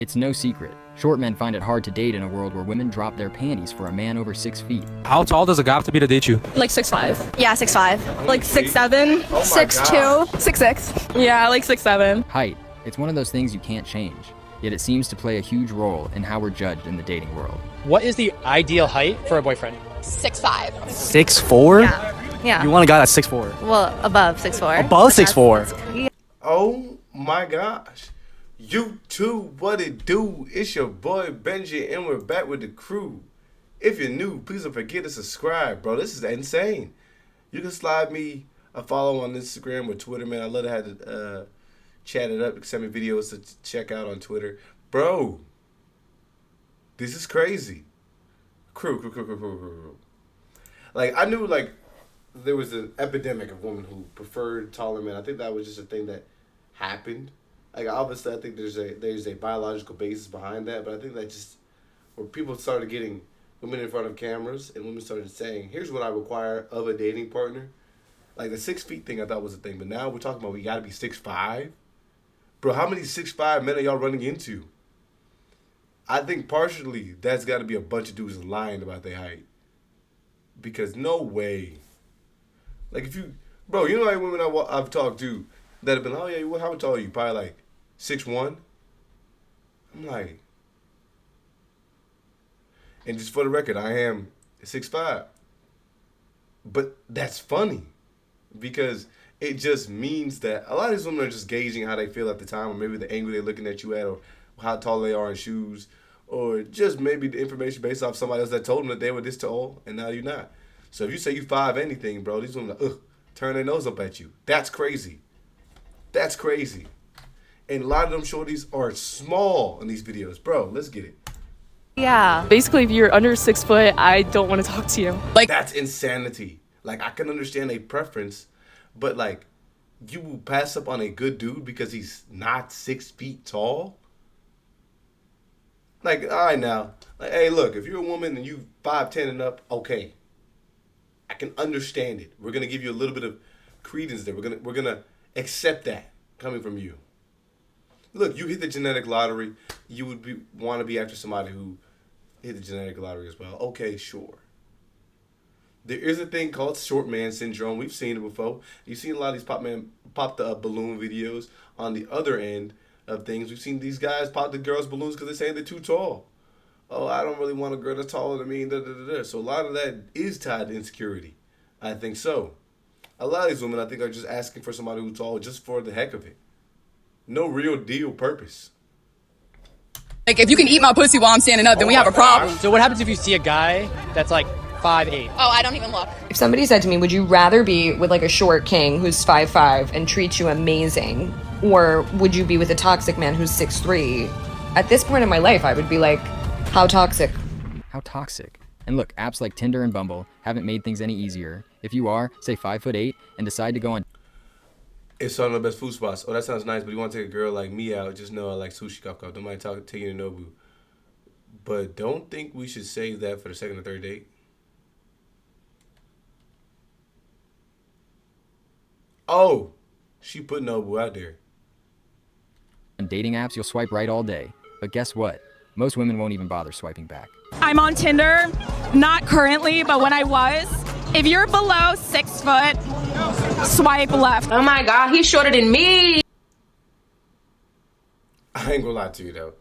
It's no secret. Short men find it hard to date in a world where women drop their panties for a man over 6 feet. How tall does a guy have to be to date you? Like 6'5". Yeah, 6'5". Like 6'7". 6'2". 6'6". Yeah, like 6'7". Height. It's one of those things you can't change, yet it seems to play a huge role in how we're judged in the dating world. What is the ideal height for a boyfriend? 6'5". 6'4"? Yeah. You want a guy that's 6'4"? Well, above 6'4". Above 6'4"? Oh my gosh. YouTube, what it do? It's your boy Benji, and we're back with the crew. If you're new, please don't forget to subscribe, bro. This is insane. You can slide me a follow on Instagram or Twitter, man. I love to have to chat it up. Send me videos to check out on Twitter. Bro, this is crazy. Crew. Like, I knew, like, there was an epidemic of women who preferred taller men. I think that was just a thing that happened. Like, obviously, I think there's a biological basis behind that, but I think that just where people started getting women in front of cameras and women started saying, here's what I require of a dating partner. Like, the 6 feet thing I thought was a thing, but now we're talking about we got to be 6'5". Bro, how many 6'5" men are y'all running into? I think partially that's got to be a bunch of dudes lying about their height. Because no way. Like, if you, bro, you know, like women I've talked to that have been, oh yeah, how tall are you? Probably like 6'1". I'm like, and just for the record, I am 6'5". But that's funny because it just means that a lot of these women are just gauging how they feel at the time, or maybe the angle they're looking at you at, or how tall they are in shoes, or just maybe the information based off somebody else that told them that they were this tall and now you're not. So if you say you 5 anything, bro, these women are, turn their nose up at you. That's crazy. That's crazy. And a lot of them shorties are small in these videos. Bro, let's get it. Yeah. Basically, if you're under 6 foot, I don't want to talk to you. Like, that's insanity. Like, I can understand a preference, but like, you will pass up on a good dude because he's not 6 feet tall? Like, all right now. Like, hey, look, if you're a woman and you 5'10" and up, okay. I can understand it. We're gonna give you a little bit of credence there. We're gonna accept that coming from you. Look, you hit the genetic lottery. You would want to be after somebody who hit the genetic lottery as well. Okay, sure. There is a thing called short man syndrome. We've seen it before. You've seen a lot of these pop the balloon videos on the other end of things. We've seen these guys pop the girls' balloons because they're saying they're too tall. Oh, I don't really want a girl that's taller than me. So a lot of that is tied to insecurity. I think so. A lot of these women, I think, are just asking for somebody who's tall just for the heck of it. No real deal purpose. Like, if you can eat my pussy while I'm standing up, then we have a problem. So what happens if you see a guy that's like 5'8"? Oh, I don't even look. If somebody said to me, would you rather be with like a short king who's 5'5" and treats you amazing, or would you be with a toxic man who's 6'3"? At this point in my life, I would be like, how toxic? How toxic? And look, apps like Tinder and Bumble haven't made things any easier. If you are, say 5'8", and decide to go on It's one of the best food spots. Oh, that sounds nice, but you want to take a girl like me out, just know I like sushi kaka. Don't mind taking you to Nobu. But don't think we should save that for the second or third date. Oh, she put Nobu out there. dating apps, you'll swipe right all day. But guess what? Most women won't even bother swiping back. I'm on Tinder, not currently, but when I was. If you're below 6 foot, swipe left. Oh my God, he's shorter than me. I ain't gonna lie to you though.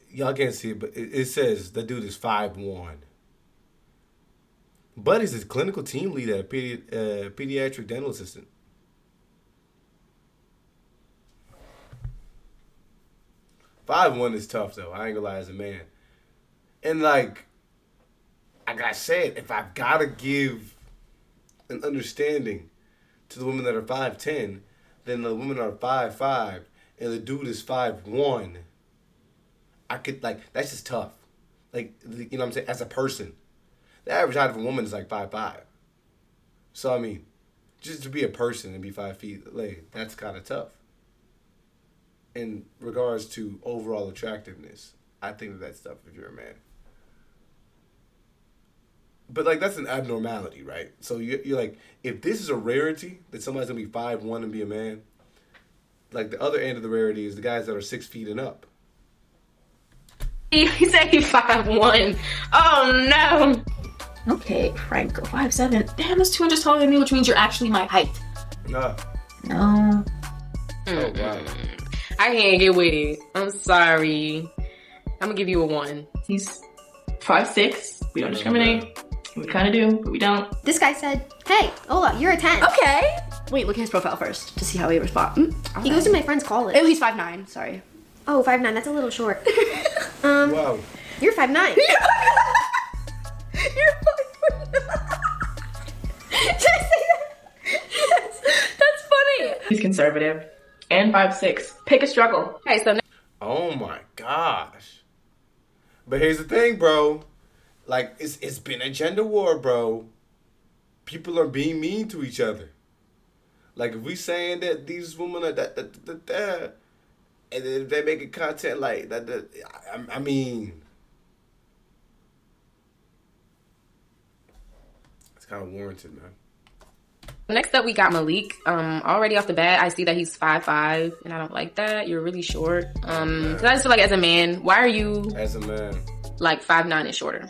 Y'all can't see it, but it says that dude is 5'1". Buddy's a clinical team lead at a pediatric dental assistant. Five one is tough though. I ain't gonna lie, as a man. And like I said, if I've gotta give an understanding to the women that are 5'10", then the women are 5'5", and the dude is 5'1", I could, like, that's just tough. Like, you know what I'm saying? As a person, the average height of a woman is like 5'5". So I mean, just to be a person and be 5 feet, like, that's kind of tough. In regards to overall attractiveness, I think that that's tough if you're a man. But like, that's an abnormality, right? So you're like, if this is a rarity that somebody's gonna be 5'1" and be a man, like the other end of the rarity is the guys that are 6 feet and up. He said he's 5'1". Oh no. Okay, Franco, 5'7". Damn, that's 2 inches taller than me, which means you're actually my height. Nah. No. Oh, wow. I can't get with it. I'm sorry. I'm gonna give you a 1. He's 5'6". We don't discriminate. We kind of do, but we don't. This guy said, "Hey, Ola, you're a 10." Okay. Wait, look at his profile first to see how he responds. He goes to my friend's college. Oh, he's 5'9". Sorry. Oh, 5'9". That's a little short. Wow. You're 5'9". You're 5'9". Did I say that? Yes. That's funny. He's conservative and 5'6". Pick a struggle. Okay, so Oh my gosh. But here's the thing, bro. Like, it's been a gender war, bro. People are being mean to each other. Like, if we saying that these women are that, and then if they making content like that, I mean, it's kind of warranted, man. next up we got Malik. Already off the bat, I see that he's 5'5", and I don't like that. You're really short. So I just feel like as a man, why are you As a man. like 5'9" and shorter?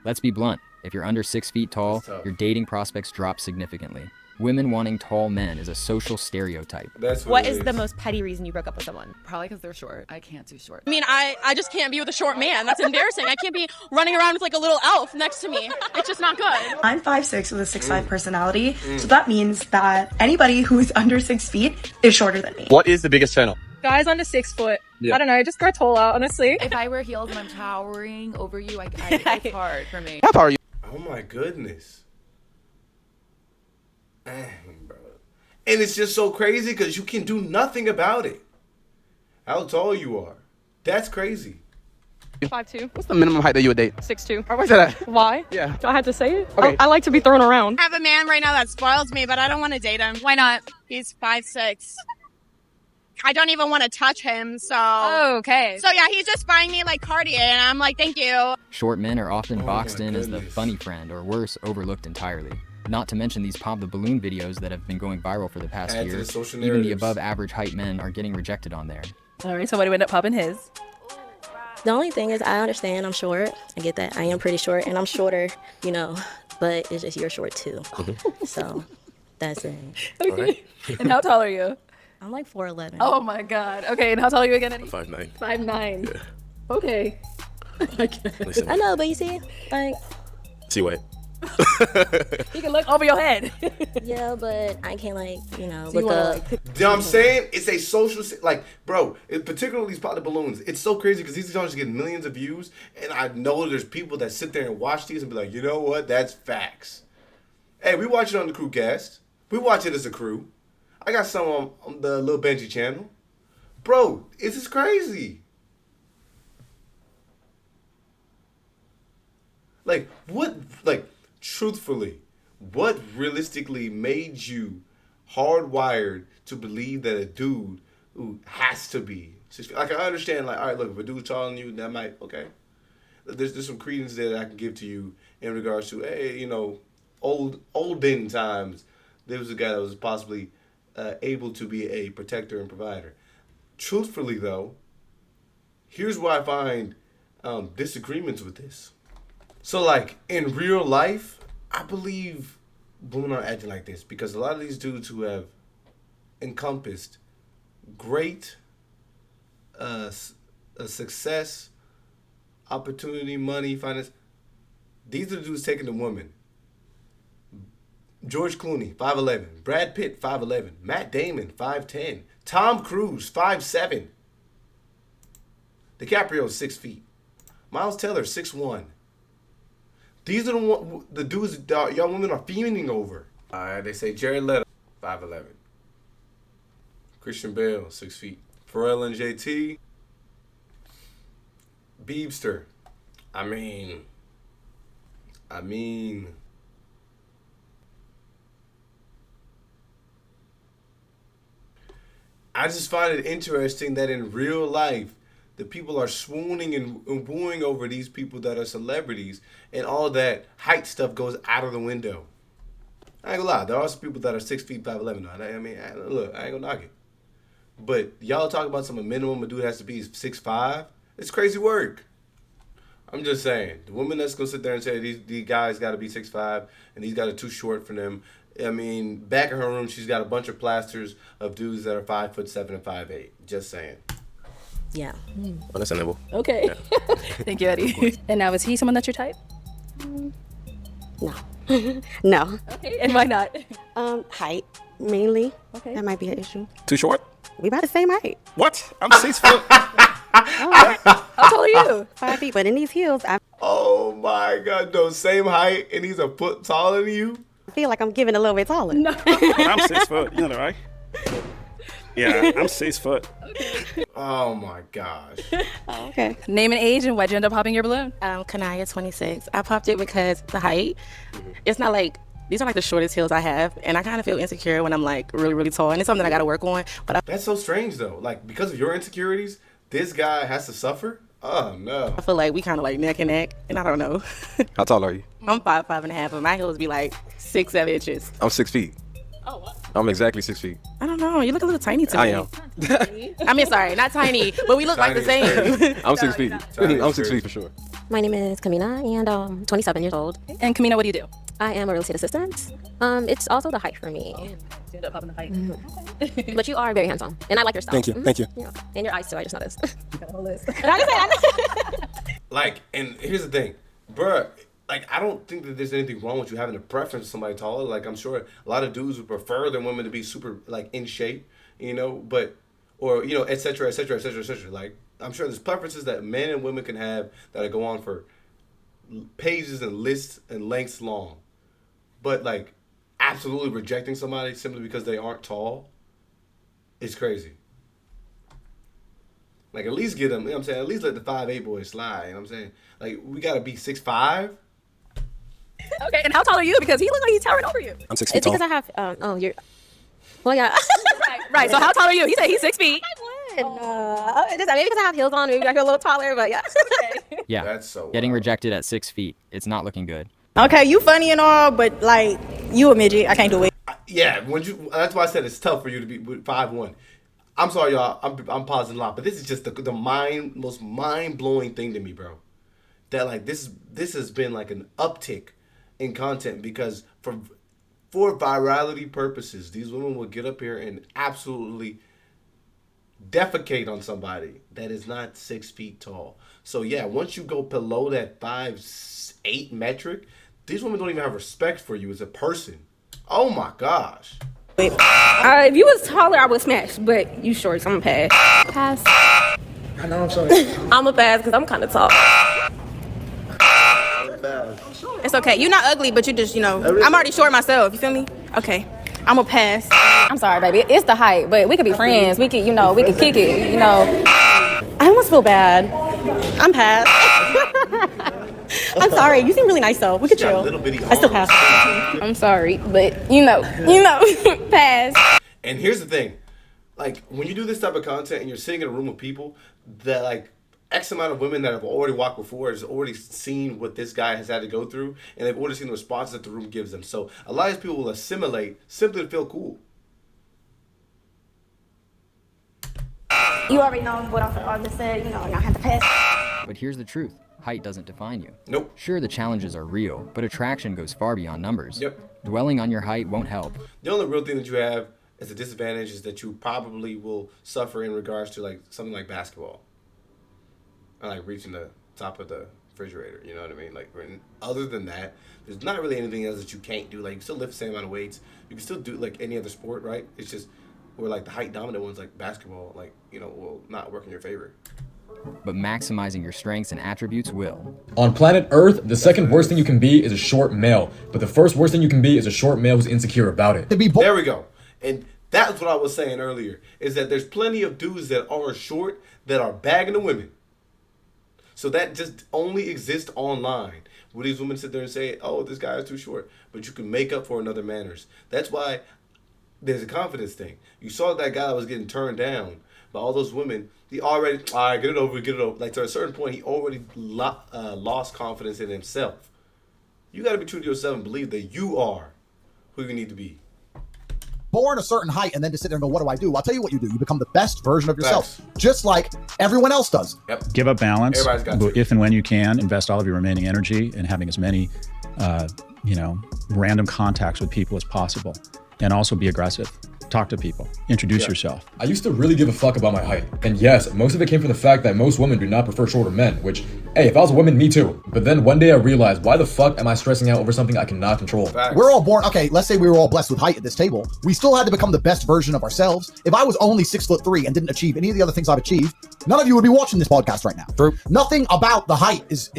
Let's be blunt. If you're under 6 feet tall, your dating prospects drop significantly. Women wanting tall men is a social stereotype. That's What is the most petty reason you broke up with someone? Probably because they're short. I can't do short. I mean, I just can't be with a short man. That's embarrassing. I can't be running around with like a little elf next to me. It's just not good. I'm 5'6" with a 6'5" personality, so that means that anybody who is under 6 feet is shorter than me. What is the biggest turn-off? Guys under 6 foot. I don't know. Just grow taller, honestly. If I wear heels and I'm towering over you, it's hard for me. How tall are you? Oh my goodness. Dang, bro. And it's just so crazy because you can do nothing about it. How tall you are. That's crazy. 5'2". What's the minimum height that you would date? 6'2". Why say that? Why? Yeah. Do I have to say it? Okay. I like to be thrown around. I have a man right now that spoils me, but I don't want to date him. Why not? He's 5'6". I don't even want to touch him, so... Oh, okay. So yeah, he's just buying me like Cartier, and I'm like, thank you. Short men are often Oh boxed my in as the goodness. funny friend, or worse, overlooked entirely. Not to mention these pop the balloon videos that have been going viral for the past Add to year. the social Even the narratives. above average height men are getting rejected on there. All right, somebody would end up popping his. The only thing is, I understand I'm short. I get that. I am pretty short, and I'm shorter, but it's just you're short too. So that's it. Okay. And how tall are you? I'm like 4'11". Oh my god. Okay, and how tall are you again, Eddie? 5'9". 5'9". Yeah. Okay. I know, but you see, like, See what? You can look over your head. yeah, but I can't look You know what I'm saying? It's a social, like, bro, particularly these pot of balloons. It's so crazy because these songs get millions of views, and I know there's people that sit there and watch these and be like, you know what? That's facts. Hey, we watch it on the QrewCast. We watch it as a crew. I got some on the little Benji channel. Bro, this is crazy. Like, truthfully, what realistically made you hardwired to believe that a dude who has to be, like, I understand, like, all right, look, if a dude's taller than you, that might, okay. There's some credence there that I can give to you in regards to, hey, olden times, there was a guy that was possibly able to be a protector and provider. Truthfully, though, here's why I find disagreements with this. So, like, in real life, I believe women are acting like this because a lot of these dudes who have encompassed great success, opportunity, money, finance, these are the dudes taking the woman. George Clooney, 5'11". Brad Pitt, 5'11". Matt Damon, 5'10". Tom Cruise, 5'7". DiCaprio, 6 feet. Miles Teller, 6'1". These are the dudes that young women are fiending over. They say Jared Leto, 5'11". Christian Bale, 6 feet. Pharrell and JT. Biebster. I mean. I just find it interesting that in real life, the people are swooning and wooing over these people that are celebrities, and all that height stuff goes out of the window. I ain't gonna lie, there are some people that are 6 feet, 5'11". I mean, look, I ain't gonna knock it. But y'all talk about some minimum a dude has to be 6'5". It's crazy work. I'm just saying, the woman that's gonna sit there and say these guys got to be 6'5" and these guys are too short for them. I mean, back in her room, she's got a bunch of plasters of dudes that are 5'7" and 5'8". Just saying. Yeah. Understandable. Okay. Thank you, Eddie. And now, is he someone that's your type? No. No. Okay, and why not? Height, mainly. Okay. That might be an issue. Too short? We about the same height. What? I'm 6 foot. How tall are you? 5 feet, but in these heels, I Oh my God, no, same height, and he's a foot taller than you? feel like I'm giving a little bit taller. No. I'm 6 foot, you know that, right? Yeah, I'm 6 foot. Oh my gosh. Okay. Name and age, and why'd you end up popping your balloon? Kanaya, 26. I popped it because the height. It's not like, these are like the shortest heels I have, and I kind of feel insecure when I'm like really, really tall, and it's something I got to work on. But That's so strange though. Like, because of your insecurities, this guy has to suffer? Oh no. I feel like we kind of like neck and neck, and I don't know. How tall are you? I'm 5'5.5", but my heels be like 6-7 inches. I'm 6 feet. Oh, what? I'm exactly 6 feet. I don't know. You look a little tiny to me. I am. I mean, sorry, not tiny, but we look like the same. I'm 6 feet. I'm 6 feet for sure. My name is Kamina, and I'm 27 years old. And Kamina, what do you do? I am a real estate assistant. It's also the height for me. So you end up popping the height. Mhm. But you are very handsome, and I like your style. Thank you. Thank you. Yeah. And your eyes too. I just noticed. Got a whole list. Like, and here's the thing, bruh. Like, I don't think that there's anything wrong with you having a preference for somebody taller. Like, I'm sure a lot of dudes would prefer their women to be super, like, in shape, you know, but, or, you know, et cetera, et cetera, et cetera, et cetera. Like, I'm sure there's preferences that men and women can have that go on for pages and lists and lengths long. But, like, absolutely rejecting somebody simply because they aren't tall is crazy. Like, at least get them, you know what I'm saying? At least let the 5'8" boys slide, you know what I'm saying? Like, we got to be 6'5". Okay, and how tall are you? Because he looks like he's towering over you. I'm 6 feet It's tall. because I have. You're. Well, yeah. Right. So how tall are you? He said he's 6 feet. Maybe because I have heels on, maybe I feel a little taller, but yeah. Yeah. That's so Getting wild. rejected at 6 feet. It's not looking good. Okay, you funny and all, but like you a midget. I can't do it. Yeah, that's why I said it's tough for you to be 5'1". I'm sorry, y'all. I'm pausing a lot, but this is just the most mind blowing thing to me, bro. That like this has been like an uptick in content because for virality purposes, these women will get up here and absolutely defecate on somebody that is not 6 feet tall. So yeah, once you go below that 5'8" metric, these women don't even have respect for you as a person. Oh my gosh. If you was taller, I would smash, but you short, so I'm gonna pass. Pass. I know I'm sorry. I'm a pass because I'm kind of tall. It's okay. You're not ugly, but you just, I'm already short myself. You feel me? Okay. I'm a pass. I'm sorry, baby. It's the height, but we could be friends. We could, we could kick it, I almost feel bad. I'm pass. I'm sorry. You seem really nice though. We could chill. I still pass. I'm sorry, but pass. And here's the thing, like when you do this type of content and you're sitting in a room with people that like X amount of women that have already walked before has already seen what this guy has had to go through, and they've already seen the responses that the room gives them. So a lot of these people will assimilate simply to feel cool. You already know what I just said, I have to pass. But here's the truth. Height doesn't define you. Nope. Sure, the challenges are real, but attraction goes far beyond numbers. Yep. Dwelling on your height won't help. The only real thing that you have as a disadvantage is that you probably will suffer in regards to like something like basketball. Or like reaching the top of the refrigerator, you know what I mean? Like, other than that, there's not really anything else that you can't do. Like, you can still lift the same amount of weights. You can still do like any other sport, right? It's just where like the height dominant ones like basketball, like, will not work in your favor. But maximizing your strengths and attributes will. On planet Earth, the second worst thing you can be is a short male. But the first worst thing you can be is a short male who's insecure about it. There we go. And that's what I was saying earlier, is that there's plenty of dudes that are short that are bagging the women. So that just only exists online, where these women sit there and say, oh, this guy is too short. But you can make up for in other manners. That's why there's a confidence thing. You saw that guy that was getting turned down by all those women. He already, all right, get it over. Like, to a certain point, he already lost confidence in himself. You got to be true to yourself and believe that you are who you need to be. born a certain height and then to sit there and go, what do I do? I'll tell you what you do. You become the best version of yourself, just like everyone else does. Yep. Give up balance. Everybody's got to. If and when you can, invest all of your remaining energy in having as many, random contacts with people as possible, and also be aggressive. Talk to people. Introduce yourself. I used to really give a fuck about my height. And yes, most of it came from the fact that most women do not prefer shorter men, which, hey, if I was a woman, me too. But then one day I realized, why the fuck am I stressing out over something I cannot control? We're all born, okay, let's say we were all blessed with height at this table. We still had to become the best version of ourselves. If I was only 6'3" and didn't achieve any of the other things I've achieved, none of you would be watching this podcast right now. True. Nothing about the height is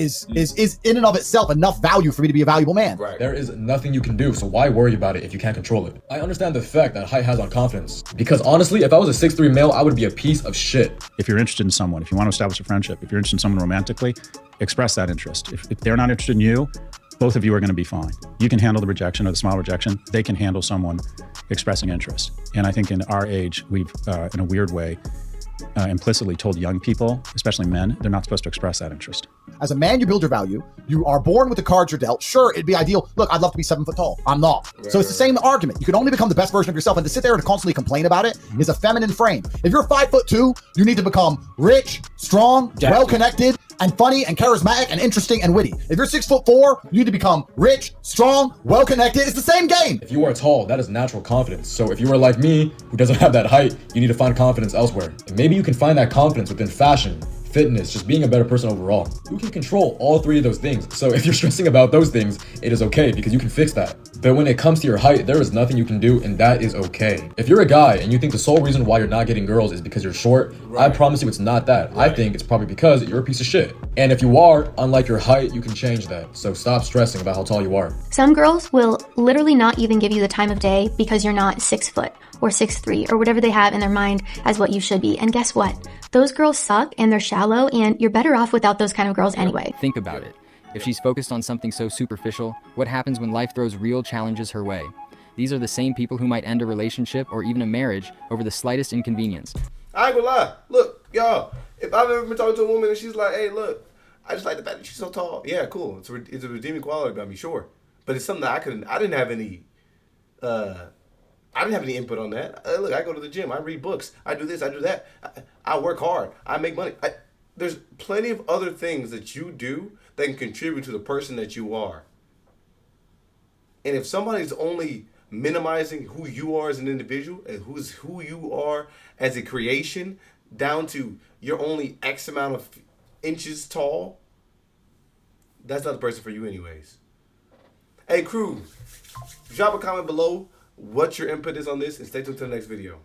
in and of itself enough value for me to be a valuable man. Right. There is nothing you can do, so why worry about it if you can't control it? I understand the effect that height has on confidence. Because honestly, if I was a 6'3" male, I would be a piece of shit. If you're interested in someone, if you want to establish a friendship, if you're interested in someone romantically, express that interest. If they're not interested in you, both of you are going to be fine. You can handle the rejection or the small rejection. They can handle someone expressing interest. And I think in our age, we've, in a weird way, implicitly told young people, especially men, they're not supposed to express that interest. As a man, you build your value. You are born with the cards you're dealt. Sure, it'd be ideal. Look, I'd love to be 7 foot tall. I'm not. So it's the same argument. You can only become the best version of yourself, and to sit there and constantly complain about it is a feminine frame. If you're 5'2", you need to become rich, strong, well-connected, and funny, and charismatic, and interesting, and witty. If you're 6'4", you need to become rich, strong, well-connected. It's the same game. If you are tall, that is natural confidence. So if you are like me, who doesn't have that height, you need to find confidence elsewhere. And maybe you can find that confidence within fashion, fitness, just being a better person overall. You can control all three of those things. So if you're stressing about those things, it is okay because you can fix that. But when it comes to your height, there is nothing you can do, and that is okay. If you're a guy and you think the sole reason why you're not getting girls is because you're short, I promise you it's not that. I think it's probably because you're a piece of shit. And if you are, unlike your height, you can change that. So stop stressing about how tall you are. Some girls will literally not even give you the time of day because you're not 6 foot or 6'3" or whatever they have in their mind as what you should be. And guess what? Those girls suck and they're shallow, and you're better off without those kind of girls anyway. Think about it. If she's focused on something so superficial, what happens when life throws real challenges her way? These are the same people who might end a relationship or even a marriage over the slightest inconvenience. I ain't gonna lie. Look, y'all, if I've ever been talking to a woman and she's like, hey, look, I just like the fact that she's so tall. Yeah, cool. It's a redeeming quality about me, sure. But it's something that I didn't have any input on that. Look, I go to the gym. I read books. I do this. I do that. I work hard. I make money. There's plenty of other things that you do that can contribute to the person that you are. And if somebody's only minimizing who you are as an individual and who you are as a creation down to you're only X amount of inches tall, that's not the person for you anyways. Hey, crew, drop a comment below what your input is on this, and stay tuned to the next video.